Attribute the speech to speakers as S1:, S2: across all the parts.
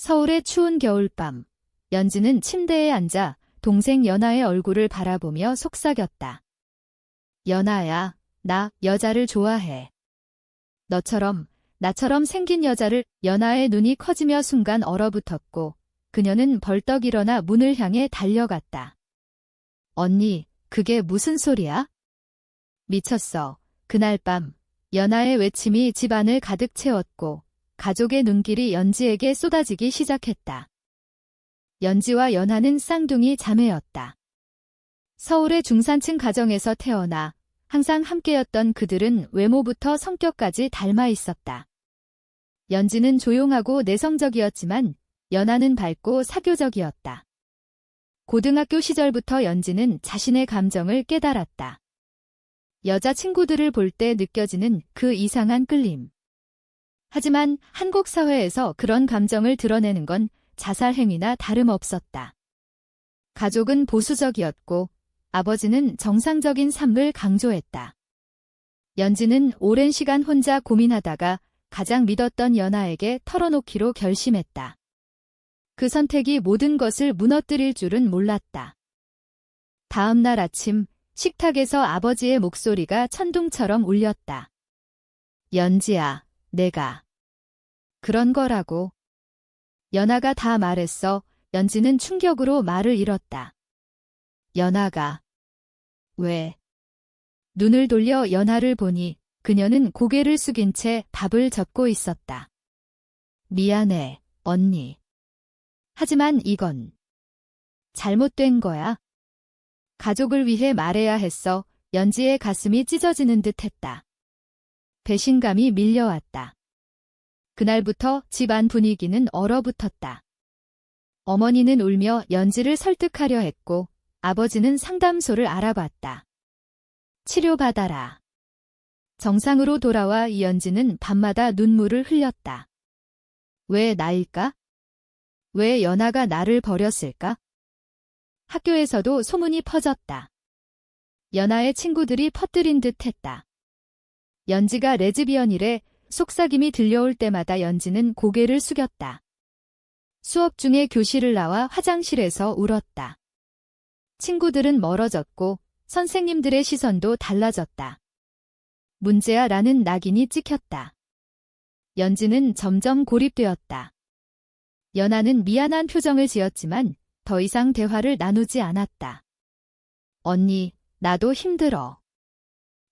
S1: 서울의 추운 겨울밤, 연지는 침대에 앉아 동생 연아의 얼굴을 바라보며 속삭였다. 연아야, 나 여자를 좋아해. 너처럼, 나처럼 생긴 여자를. 연아의 눈이 커지며 순간 얼어붙었고 그녀는 벌떡 일어나 문을 향해 달려갔다. 언니, 그게 무슨 소리야? 미쳤어. 그날 밤, 연아의 외침이 집안을 가득 채웠고 가족의 눈길이 연지에게 쏟아지기 시작했다. 연지와 연아는 쌍둥이 자매였다. 서울의 중산층 가정에서 태어나 항상 함께였던 그들은 외모부터 성격까지 닮아 있었다. 연지는 조용하고 내성적이었지만 연아는 밝고 사교적이었다. 고등학교 시절부터 연지는 자신의 감정을 깨달았다. 여자 친구들을 볼 때 느껴지는 그 이상한 끌림. 하지만 한국 사회에서 그런 감정을 드러내는 건 자살 행위나 다름없었다. 가족은 보수적이었고 아버지는 정상적인 삶을 강조했다. 연지는 오랜 시간 혼자 고민하다가 가장 믿었던 연아에게 털어놓기로 결심했다. 그 선택이 모든 것을 무너뜨릴 줄은 몰랐다. 다음 날 아침, 식탁에서 아버지의 목소리가 천둥처럼 울렸다. 연지야, 내가 그런 거라고. 연아가 다 말했어. 연지는 충격으로 말을 잃었다. 연아가 왜? 눈을 돌려 연아를 보니 그녀는 고개를 숙인 채 밥을 접고 있었다. 미안해, 언니. 하지만 이건 잘못된 거야. 가족을 위해 말해야 했어. 연지의 가슴이 찢어지는 듯 했다. 배신감이 밀려왔다. 그날부터 집안 분위기는 얼어붙었다. 어머니는 울며 연지를 설득하려 했고 아버지는 상담소를 알아봤다. 치료받아라. 정상으로 돌아와 이연지는 밤마다 눈물을 흘렸다. 왜 나일까? 왜 연아가 나를 버렸을까? 학교에서도 소문이 퍼졌다. 연아의 친구들이 퍼뜨린 듯 했다. 연지가 레즈비언이래. 속삭임이 들려올 때마다 연지는 고개를 숙였다. 수업 중에 교실을 나와 화장실에서 울었다. 친구들은 멀어졌고 선생님들의 시선도 달라졌다. 문제야 라는 낙인이 찍혔다. 연지는 점점 고립되었다. 연아는 미안한 표정을 지었지만 더 이상 대화를 나누지 않았다. 언니, 나도 힘들어.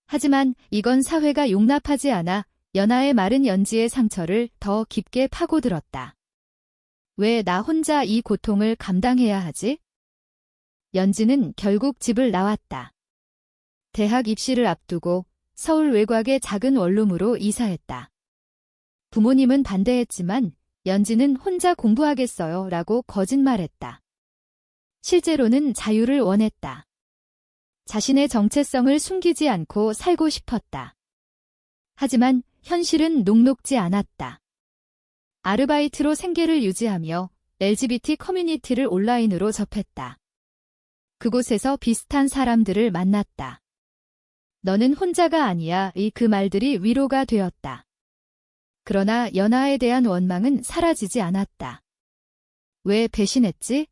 S1: 하지만 이건 사회가 용납하지 않아. 연아의 말은 연지의 상처를 더 깊게 파고들었다. 왜 나 혼자 이 고통을 감당해야 하지? 연지는 결국 집을 나왔다. 대학 입시를 앞두고 서울 외곽의 작은 원룸으로 이사했다. 부모님은 반대했지만 연지는 혼자 공부하겠어요 라고 거짓말했다. 실제로는 자유를 원했다. 자신의 정체성을 숨기지 않고 살고 싶었다. 하지만 현실은 녹록지 않았다. 아르바이트로 생계를 유지하며 LGBT 커뮤니티를 온라인으로 접했다. 그곳에서 비슷한 사람들을 만났다. 너는 혼자가 아니야. 그 말들이 위로가 되었다. 그러나 연아에 대한 원망은 사라지지 않았다. 왜 배신했지?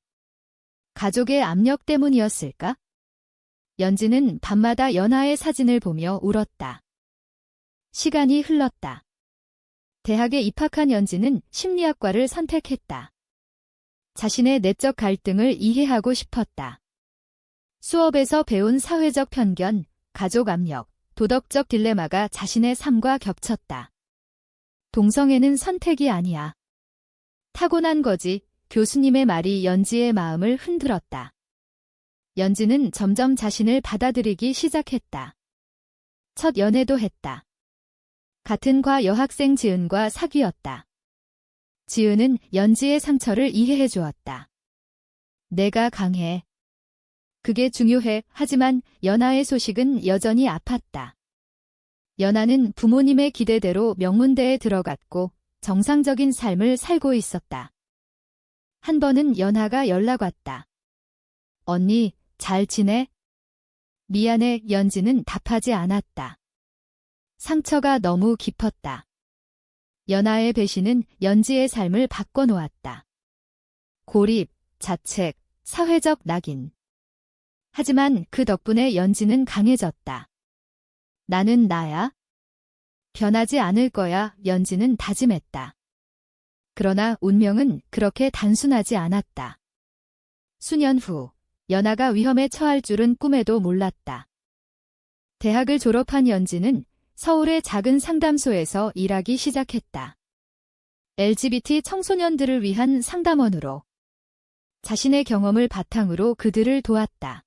S1: 가족의 압력 때문이었을까? 연지는 밤마다 연아의 사진을 보며 울었다. 시간이 흘렀다. 대학에 입학한 연지는 심리학과를 선택했다. 자신의 내적 갈등을 이해하고 싶었다. 수업에서 배운 사회적 편견, 가족 압력, 도덕적 딜레마가 자신의 삶과 겹쳤다. 동성애는 선택이 아니야. 타고난 거지. 교수님의 말이 연지의 마음을 흔들었다. 연지는 점점 자신을 받아들이기 시작했다. 첫 연애도 했다. 같은 과 여학생 지은과 사귀었다. 지은은 연지의 상처를 이해해 주었다. 내가 강해. 그게 중요해. 하지만 연아의 소식은 여전히 아팠다. 연아는 부모님의 기대대로 명문대에 들어갔고 정상적인 삶을 살고 있었다. 한 번은 연아가 연락 왔다. 언니, 잘 지내? 미안해. 연지는 답하지 않았다. 상처가 너무 깊었다. 연아의 배신은 연지의 삶을 바꿔놓았다. 고립, 자책, 사회적 낙인. 하지만 그 덕분에 연지는 강해졌다. 나는 나야. 변하지 않을 거야, 연지는 다짐했다. 그러나 운명은 그렇게 단순하지 않았다. 수년 후, 연아가 위험에 처할 줄은 꿈에도 몰랐다. 대학을 졸업한 연지는 서울의 작은 상담소에서 일하기 시작했다. LGBT 청소년들을 위한 상담원으로 자신의 경험을 바탕으로 그들을 도왔다.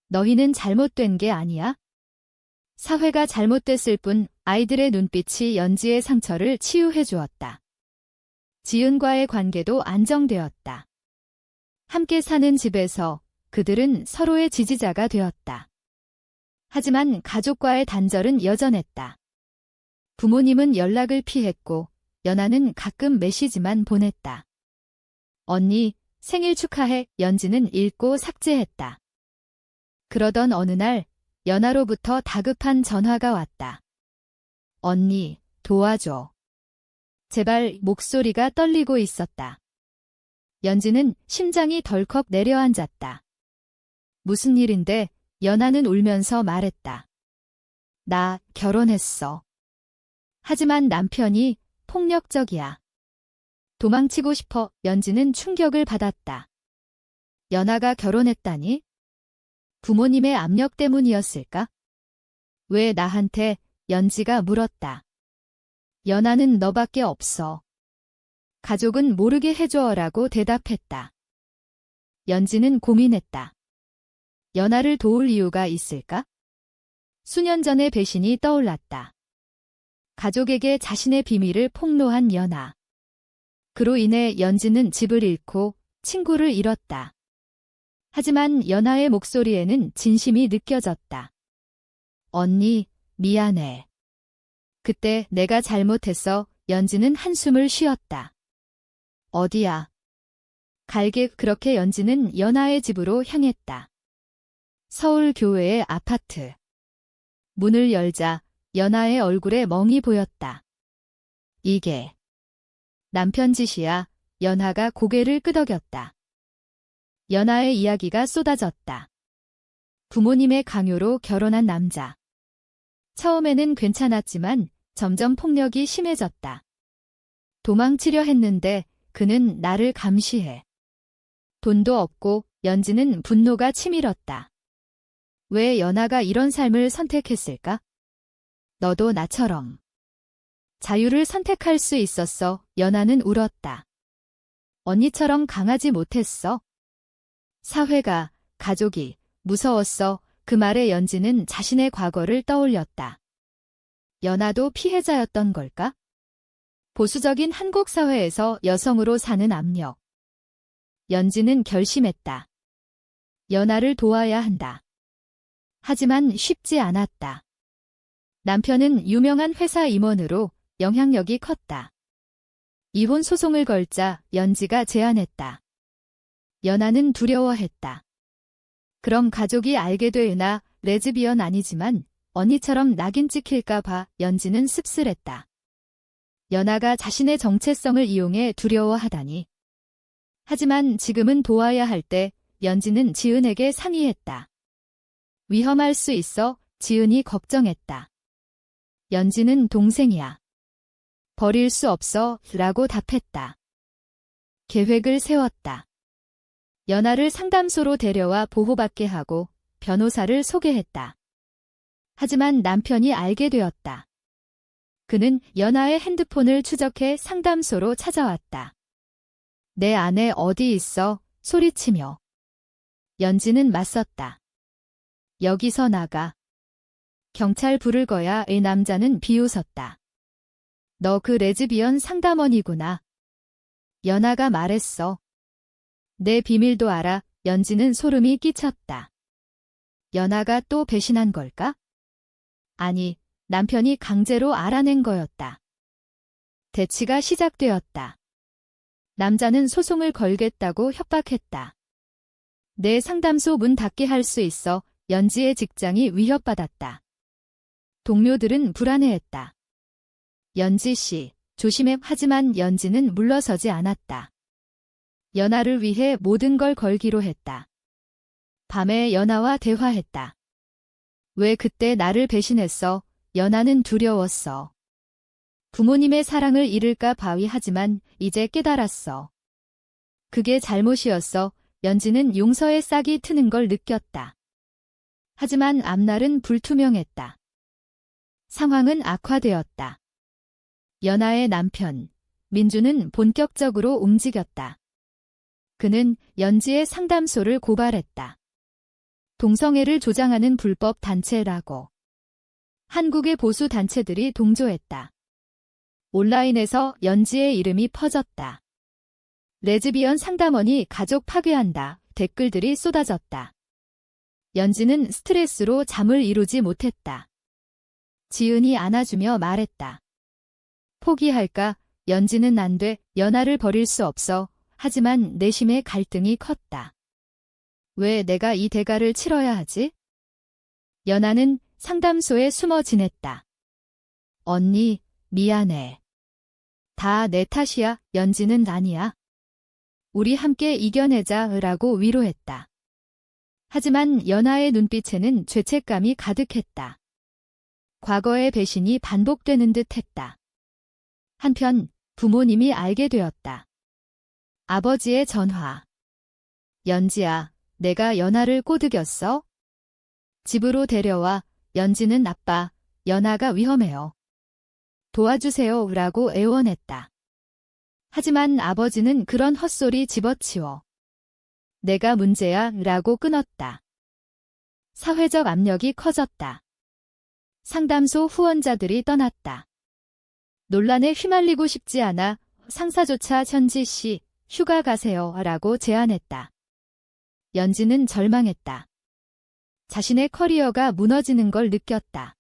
S1: 너희는 잘못된 게 아니야? 사회가 잘못됐을 뿐 아이들의 눈빛이 연지의 상처를 치유해 주었다. 지은과의 관계도 안정되었다. 함께 사는 집에서 그들은 서로의 지지자가 되었다. 하지만 가족과의 단절은 여전했다. 부모님은 연락을 피했고 연아는 가끔 메시지만 보냈다. 언니, 생일 축하해. 연지는 읽고 삭제했다. 그러던 어느 날 연아로부터 다급한 전화가 왔다. 언니, 도와줘. 제발. 목소리가 떨리고 있었다. 연지는 심장이 덜컥 내려앉았다. 무슨 일인데? 연아는 울면서 말했다. 나 결혼했어. 하지만 남편이 폭력적이야. 도망치고 싶어. 연지는 충격을 받았다. 연아가 결혼했다니? 부모님의 압력 때문이었을까? 왜 나한테? 연지가 물었다. 연아는 너밖에 없어. 가족은 모르게 해줘라고 대답했다. 연지는 고민했다. 연아를 도울 이유가 있을까? 수년 전의 배신이 떠올랐다. 가족에게 자신의 비밀을 폭로한 연아. 그로 인해 연지는 집을 잃고 친구를 잃었다. 하지만 연아의 목소리에는 진심이 느껴졌다. 언니, 미안해. 그때 내가 잘못했어. 연지는 한숨을 쉬었다. 어디야? 갈게. 그렇게 연지는 연아의 집으로 향했다. 서울 교외의 아파트. 문을 열자 연아의 얼굴에 멍이 보였다. 이게 남편 짓이야. 연아가 고개를 끄덕였다. 연아의 이야기가 쏟아졌다. 부모님의 강요로 결혼한 남자. 처음에는 괜찮았지만 점점 폭력이 심해졌다. 도망치려 했는데 그는 나를 감시해. 돈도 없고. 연지는 분노가 치밀었다. 왜 연아가 이런 삶을 선택했을까? 너도 나처럼 자유를 선택할 수 있었어. 연아는 울었다. 언니처럼 강하지 못했어. 사회가, 가족이 무서웠어. 그 말에 연지는 자신의 과거를 떠올렸다. 연아도 피해자였던 걸까? 보수적인 한국 사회에서 여성으로 사는 압력. 연지는 결심했다. 연아를 도와야 한다. 하지만 쉽지 않았다. 남편은 유명한 회사 임원으로 영향력이 컸다. 이혼 소송을 걸자 연지가 제안했다. 연아는 두려워했다. 그럼 가족이 알게 되나? 레즈비언 아니지만 언니처럼 낙인 찍힐까 봐. 연지는 씁쓸했다. 연아가 자신의 정체성을 이용해 두려워하다니. 하지만 지금은 도와야 할 때. 연지는 지은에게 상의했다. 위험할 수 있어. 지은이 걱정했다. 연지는 동생이야. 버릴 수 없어. 라고 답했다. 계획을 세웠다. 연아를 상담소로 데려와 보호받게 하고 변호사를 소개했다. 하지만 남편이 알게 되었다. 그는 연아의 핸드폰을 추적해 상담소로 찾아왔다. 내 아내 어디 있어? 소리치며. 연지는 맞섰다. 여기서 나가. 경찰 부를 거야. 의 남자는 비웃었다. 너 그 레즈비언 상담원이구나. 연아가 말했어. 내 비밀도 알아. 연지는 소름이 끼쳤다. 연아가 또 배신한 걸까? 아니, 남편이 강제로 알아낸 거였다. 대치가 시작되었다. 남자는 소송을 걸겠다고 협박했다. 내 상담소 문 닫게 할 수 있어. 연지의 직장이 위협받았다. 동료들은 불안해했다. 연지 씨, 조심해. 하지만 연지는 물러서지 않았다. 연하를 위해 모든 걸 걸기로 했다. 밤에 연하와 대화했다. 왜 그때 나를 배신했어? 연하는 두려웠어. 부모님의 사랑을 잃을까 바위하지만 이제 깨달았어. 그게 잘못이었어. 연지는 용서의 싹이 트는 걸 느꼈다. 하지만 앞날은 불투명했다. 상황은 악화되었다. 연하의 남편, 민주는 본격적으로 움직였다. 그는 연지의 상담소를 고발했다. 동성애를 조장하는 불법 단체라고. 한국의 보수 단체들이 동조했다. 온라인에서 연지의 이름이 퍼졌다. 레즈비언 상담원이 가족 파괴한다. 댓글들이 쏟아졌다. 연지는 스트레스로 잠을 이루지 못했다. 지은이 안아주며 말했다. 포기할까? 연지는 안 돼. 연하를 버릴 수 없어. 하지만 내심의 갈등이 컸다. 왜 내가 이 대가를 치러야 하지? 연하는 상담소에 숨어 지냈다. 언니, 미안해. 다 내 탓이야. 연지는 아니야. 우리 함께 이겨내자라고 위로했다. 하지만 연하의 눈빛에는 죄책감이 가득했다. 과거의 배신이 반복되는 듯 했다. 한편 부모님이 알게 되었다. 아버지의 전화. 연지야, 내가 연하를 꼬드겼어? 집으로 데려와. 연지는 아빠, 연하가 위험해요. 도와주세요 라고 애원했다. 하지만 아버지는 그런 헛소리 집어치워. 내가 문제야 라고 끊었다. 사회적 압력이 커졌다. 상담소 후원자들이 떠났다. 논란에 휘말리고 싶지 않아 상사조차 현지 씨, 휴가 가세요 라고 제안했다. 연지는 절망했다. 자신의 커리어가 무너지는 걸 느꼈다.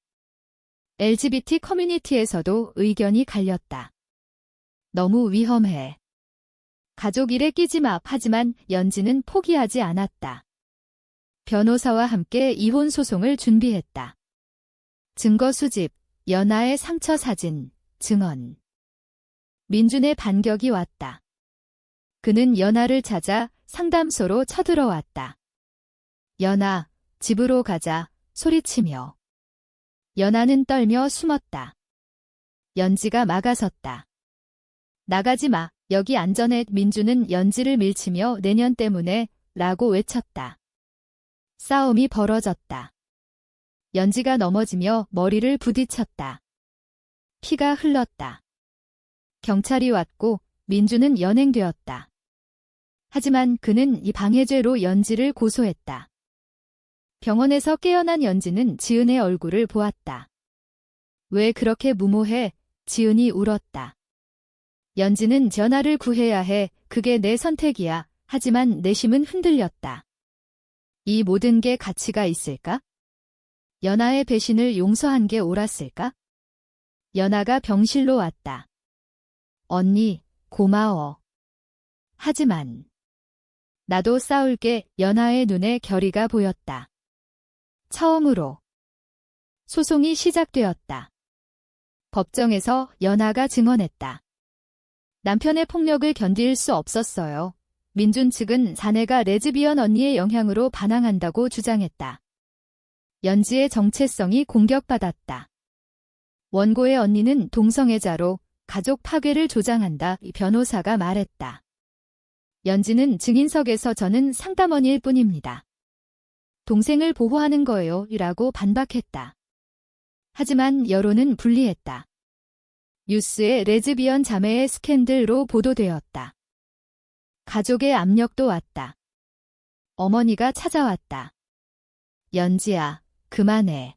S1: LGBT 커뮤니티에서도 의견이 갈렸다. 너무 위험해. 가족 일에 끼지 마. 하지만 연지는 포기하지 않았다. 변호사와 함께 이혼 소송을 준비했다. 증거 수집, 연하의 상처 사진, 증언. 민준의 반격이 왔다. 그는 연하를 찾아 상담소로 쳐들어왔다. 연하, 집으로 가자, 소리치며. 연하는 떨며 숨었다. 연지가 막아섰다. 나가지 마, 여기 안전해. 민주는 연지를 밀치며 내년 때문에 라고 외쳤다. 싸움이 벌어졌다. 연지가 넘어지며 머리를 부딪혔다. 피가 흘렀다. 경찰이 왔고 민주는 연행되었다. 하지만 그는 이 방해죄로 연지를 고소했다. 병원에서 깨어난 연지는 지은의 얼굴을 보았다. 왜 그렇게 무모해? 지은이 울었다. 연지는 연하를 구해야 해. 그게 내 선택이야. 하지만 내심은 흔들렸다. 이 모든 게 가치가 있을까? 연하의 배신을 용서한 게 옳았을까? 연하가 병실로 왔다. 언니, 고마워. 하지만 나도 싸울게. 연하의 눈에 결의가 보였다. 처음으로 소송이 시작되었다. 법정에서 연하가 증언했다. 남편의 폭력을 견딜 수 없었어요. 민준 측은 자네가 레즈비언 언니의 영향으로 반항한다고 주장했다. 연지의 정체성이 공격받았다. 원고의 언니는 동성애자로 가족 파괴를 조장한다. 변호사가 말했다. 연지는 증인석에서 저는 상담원일 뿐입니다. 동생을 보호하는 거예요. 라고 반박했다. 하지만 여론은 불리했다. 뉴스에 레즈비언 자매의 스캔들로 보도되었다. 가족의 압력도 왔다. 어머니가 찾아왔다. 연지야, 그만해.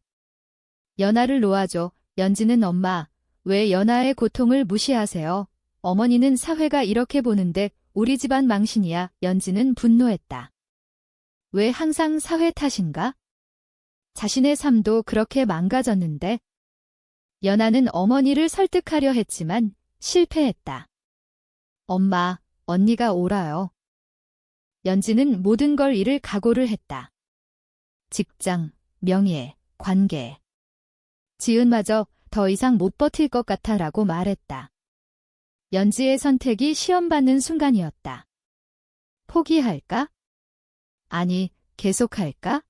S1: 연하를 놓아줘. 연지는 엄마, 왜 연하의 고통을 무시하세요? 어머니는 사회가 이렇게 보는데 우리 집안 망신이야. 연지는 분노했다. 왜 항상 사회 탓인가? 자신의 삶도 그렇게 망가졌는데. 연하는 어머니를 설득하려 했지만 실패했다. 엄마, 언니가 옳아요. 연지는 모든 걸 잃을 각오를 했다. 직장, 명예, 관계. 지은마저 더 이상 못 버틸 것 같아 라고 말했다. 연지의 선택이 시험받는 순간이었다. 포기할까? 아니, 계속할까?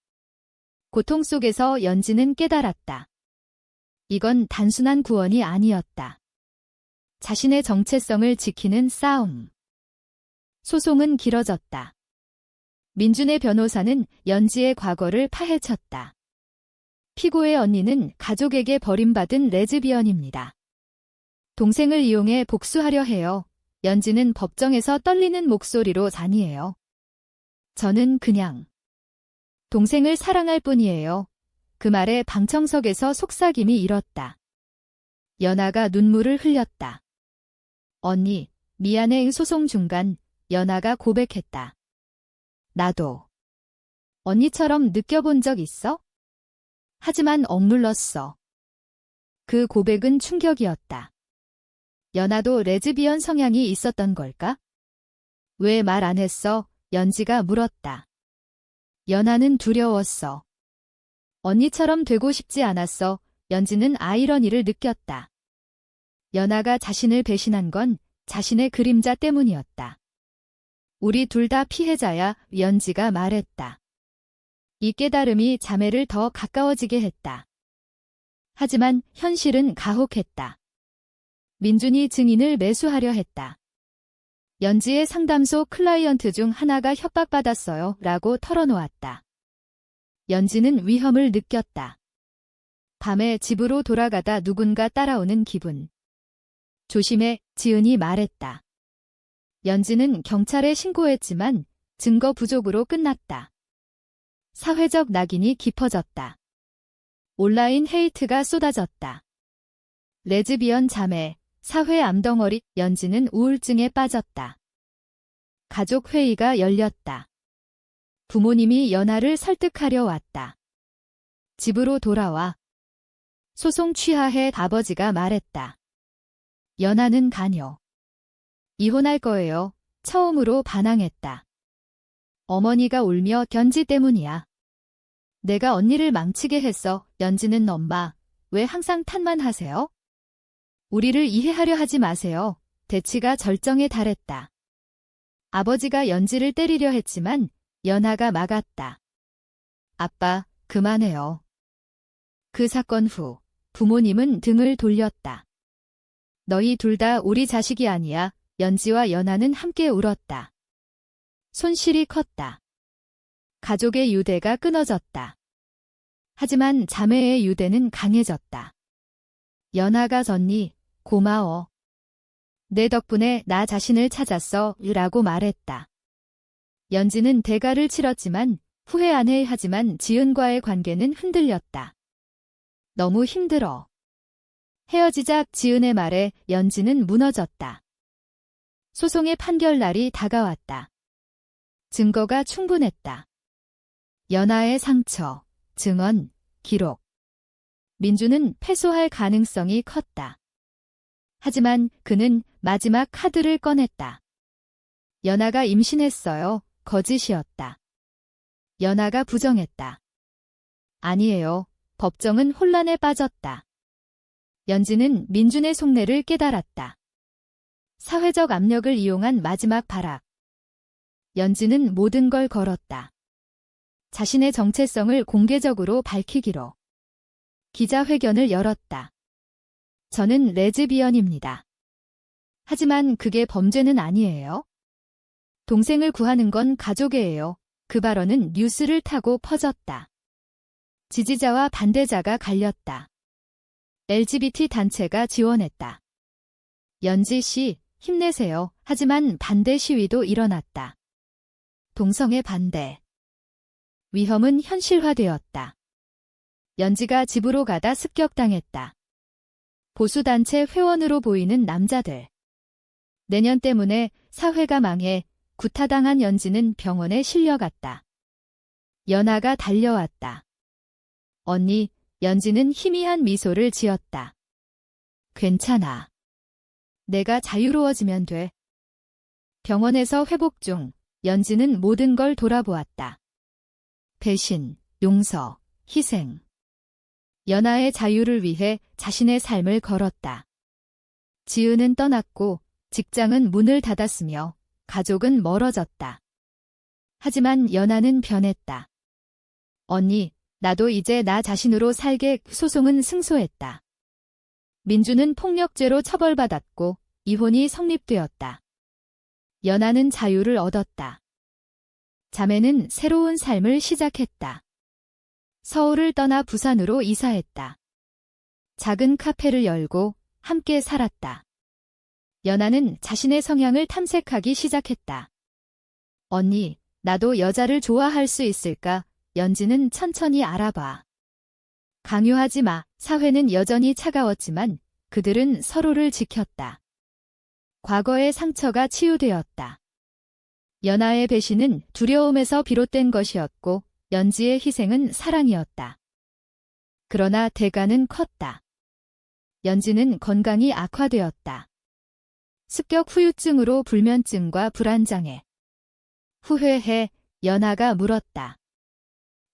S1: 고통 속에서 연지는 깨달았다. 이건 단순한 구원이 아니었다. 자신의 정체성을 지키는 싸움. 소송은 길어졌다. 민준의 변호사는 연지의 과거를 파헤쳤다. 피고의 언니는 가족에게 버림받은 레즈비언입니다. 동생을 이용해 복수하려 해요. 연지는 법정에서 떨리는 목소리로 잔이해요. 저는 그냥 동생을 사랑할 뿐이에요. 그 말에 방청석에서 속삭임이 일었다. 연아가 눈물을 흘렸다. 언니, 미안해. 소송 중간 연아가 고백했다. 나도 언니처럼 느껴본 적 있어? 하지만 억눌렀어. 그 고백은 충격이었다. 연아도 레즈비언 성향이 있었던 걸까? 왜 말 안 했어? 연지가 물었다. 연아는 두려웠어. 언니처럼 되고 싶지 않았어. 연지는 아이러니를 느꼈다. 연아가 자신을 배신한 건 자신의 그림자 때문이었다. 우리 둘 다 피해자야, 연지가 말했다. 이 깨달음이 자매를 더 가까워지게 했다. 하지만 현실은 가혹했다. 민준이 증인을 매수하려 했다. 연지의 상담소 클라이언트 중 하나가 협박받았어요 라고 털어놓았다. 연지는 위험을 느꼈다. 밤에 집으로 돌아가다 누군가 따라오는 기분. 조심해, 지은이 말했다. 연지는 경찰에 신고했지만 증거 부족으로 끝났다. 사회적 낙인이 깊어졌다. 온라인 헤이트가 쏟아졌다. 레즈비언 자매, 사회 암덩어리. 연지는 우울증에 빠졌다. 가족 회의가 열렸다. 부모님이 연아를 설득하려 왔다. 집으로 돌아와. 소송 취하해. 아버지가 말했다. 연아는 가녀. 이혼할 거예요. 처음으로 반항했다. 어머니가 울며 연지 때문이야. 내가 언니를 망치게 했어. 연지는 엄마, 왜 항상 탓만 하세요? 우리를 이해하려 하지 마세요. 대치가 절정에 달했다. 아버지가 연지를 때리려 했지만 연아가 막았다. 아빠, 그만해요. 그 사건 후 부모님은 등을 돌렸다. 너희 둘 다 우리 자식이 아니야. 연지와 연아는 함께 울었다. 손실이 컸다. 가족의 유대가 끊어졌다. 하지만 자매의 유대는 강해졌다. 연아가 졌니? 고마워. 내 덕분에 나 자신을 찾았어. 라고 말했다. 연지는 대가를 치렀지만 후회 안 해. 하지만 지은과의 관계는 흔들렸다. 너무 힘들어. 헤어지자. 지은의 말에 연지는 무너졌다. 소송의 판결 날이 다가왔다. 증거가 충분했다. 연아의 상처, 증언, 기록. 민주는 패소할 가능성이 컸다. 하지만 그는 마지막 카드를 꺼냈다. 연아가 임신했어요. 거짓이었다. 연아가 부정했다. 아니에요. 법정은 혼란에 빠졌다. 연지는 민준의 속내를 깨달았다. 사회적 압력을 이용한 마지막 발악. 연지는 모든 걸 걸었다. 자신의 정체성을 공개적으로 밝히기로. 기자회견을 열었다. 저는 레즈비언입니다. 하지만 그게 범죄는 아니에요. 동생을 구하는 건 가족이에요. 그 발언은 뉴스를 타고 퍼졌다. 지지자와 반대자가 갈렸다. LGBT 단체가 지원했다. 연지 씨, 힘내세요. 하지만 반대 시위도 일어났다. 동성애 반대. 위험은 현실화되었다. 연지가 집으로 가다 습격당했다. 보수단체 회원으로 보이는 남자들. 내년 때문에 사회가 망해 구타당한 연지는 병원에 실려갔다. 연아가 달려왔다. 언니, 연지는 희미한 미소를 지었다. 괜찮아. 내가 자유로워지면 돼. 병원에서 회복 중, 연지는 모든 걸 돌아보았다. 배신, 용서, 희생. 연아의 자유를 위해 자신의 삶을 걸었다. 지은은 떠났고 직장은 문을 닫았으며 가족은 멀어졌다. 하지만 연하는 변했다. 언니, 나도 이제 나 자신으로 살게. 소송은 승소했다. 민주는 폭력죄로 처벌받았고 이혼이 성립되었다. 연하는 자유를 얻었다. 자매는 새로운 삶을 시작했다. 서울을 떠나 부산으로 이사했다. 작은 카페를 열고 함께 살았다. 연하는 자신의 성향을 탐색하기 시작했다. 언니, 나도 여자를 좋아할 수 있을까? 연지는 천천히 알아봐. 강요하지 마. 사회는 여전히 차가웠지만 그들은 서로를 지켰다. 과거의 상처가 치유되었다. 연하의 배신은 두려움에서 비롯된 것이었고 연지의 희생은 사랑이었다. 그러나 대가는 컸다. 연지는 건강이 악화되었다. 습격 후유증으로 불면증과 불안장애. 후회해. 연하가 물었다.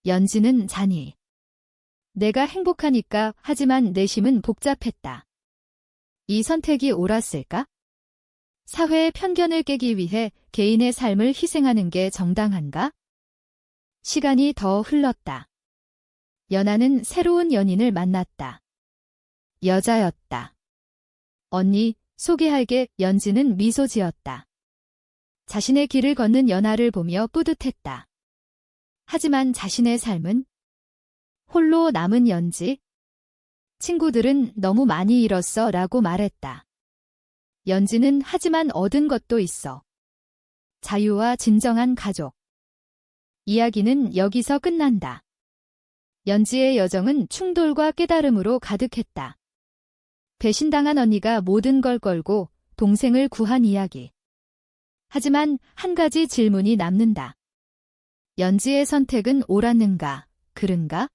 S1: 연지는 잔이. 내가 행복하니까. 하지만 내심은 복잡했다. 이 선택이 옳았을까? 사회의 편견을 깨기 위해 개인의 삶을 희생하는 게 정당한가? 시간이 더 흘렀다. 연하는 새로운 연인을 만났다. 여자였다. 언니, 소개할게. 연지는 미소 지었다. 자신의 길을 걷는 연하를 보며 뿌듯했다. 하지만 자신의 삶은 홀로 남은 연지. 친구들은 너무 많이 잃었어 라고 말했다. 연지는 하지만 얻은 것도 있어. 자유와 진정한 가족. 이야기는 여기서 끝난다. 연지의 여정은 충돌과 깨달음으로 가득했다. 배신당한 언니가 모든 걸 걸고 동생을 구한 이야기. 하지만 한 가지 질문이 남는다. 연지의 선택은 옳았는가, 그른가?